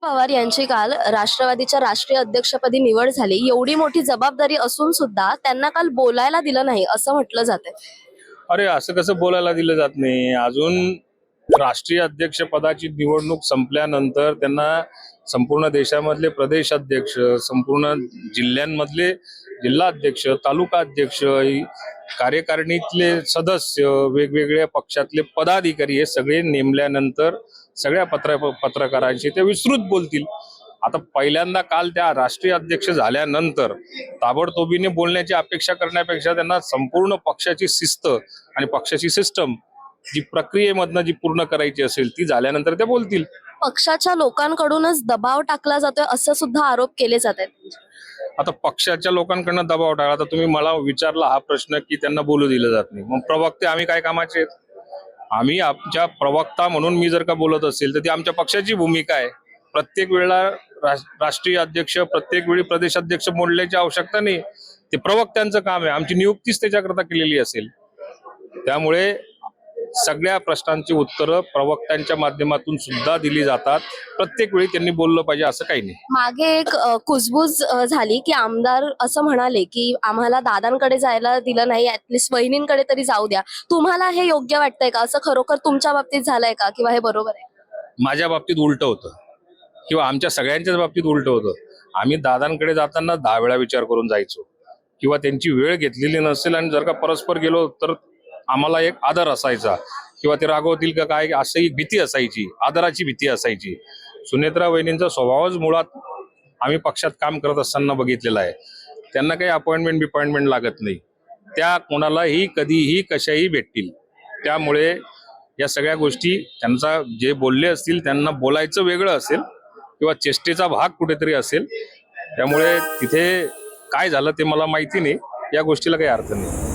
पवार यांची काल राष्ट्रवादीच्या राष्ट्रीय अध्यक्षपदी निवड झाली. एवढी मोठी जबाबदारी असून सुद्धा त्यांना काल बोलायला दिलं नाही असं म्हटलं जातंय. अरे असं कसं बोलायला दिलं जात नाही. अजून राष्ट्रीय अध्यक्ष पदाची निवडणूक संपल्यानंतर त्यांना संपूर्ण देशामधले प्रदेश अध्यक्ष, संपूर्ण जिल्ह्यांमधले जिल्हाध्यक्ष, तालुका अध्यक्ष, कार्यकारिणीतले सदस्य, वेगवेगळ्या पक्षातले पदाधिकारी हे सगळे नेमल्यानंतर सगळ्या पत्रकारांशी ते विस्तृत बोलतील. आता पहिल्यांदा काल त्या राष्ट्रीय अध्यक्ष झाल्यानंतर ताबडतोबीने बोलण्याची अपेक्षा करण्यापेक्षा त्यांना संपूर्ण पक्षाची शिस्त आणि पक्षाची सिस्टम जी प्रक्रियेमधनं जी पूर्ण करायची असेल ती झाल्यानंतर ते बोलतील. पक्षाच्या लोकांकडूनच दबाव टाकला जातोय असं सुद्धा आरोप केले जात आहेत. आता पक्षाच्या लोकांकडनं दबाव टाकला. आता तुम्ही मला विचारला हा प्रश्न की त्यांना बोलू दिलं जात नाही, मग प्रवक्ते आम्ही काय कामाचे आहेत? आम्ही आमच्या प्रवक्ता म्हणून मी जर का बोलत असेल तर ती आमच्या पक्षाची भूमिका आहे. प्रत्येक वेळेला राष्ट्रीय अध्यक्ष, प्रत्येक वेळी प्रदेशाध्यक्ष बोलण्याची आवश्यकता नाही. ते प्रवक्त्यांचं काम आहे. आमची नियुक्तीच त्याच्याकरता केलेली असेल. त्यामुळे सगळ्या प्रश्नांची उत्तरं प्रवक्त्यांच्या माध्यमातून सुद्धा दिली जातात. प्रत्येक वेळी त्यांनी बोललं पाहिजे असं काही नाही. मागे एक कुजबूज झाली की आमदार असं म्हणाले की आम्हाला दादांकडे जायला दिलं नाही, ऍटलिस्ट वहिनींकडे तरी जाऊ द्या. तुम्हाला हे योग्य वाटतंय का? असं खरोखर तुमच्या बाबतीत झालंय का किंवा हे बरोबर आहे? माझ्या बाबतीत उलट होतं किंवा आमच्या सगळ्यांच्याच बाबतीत उलट होतं. आम्ही दादांकडे जाताना 10 वेळा विचार करून जायचो किंवा त्यांची वेळ घेतलेली नसेल आणि जर का परस्पर गेलो तर आम्हाला एक आदर असायचा किंवा ते रागवतील का काय असं एक भीती असायची, आदराची भीती असायची. सुनेत्रा वहिनींचा स्वभावच मुळात आम्ही पक्षात काम करत असताना बघितलेला आहे. त्यांना काही अपॉइंटमेंट लागत नाही. त्या कोणालाही कधीही कशाही भेटतील. त्यामुळे या सगळ्या गोष्टी त्यांचा जे बोलले असतील त्यांना बोलायचं वेगळं असेल किंवा चेष्टेचा भाग कुठेतरी असेल. त्यामुळे तिथे काय झालं ते मला माहिती नाही. या गोष्टीला काही अर्थ नाही.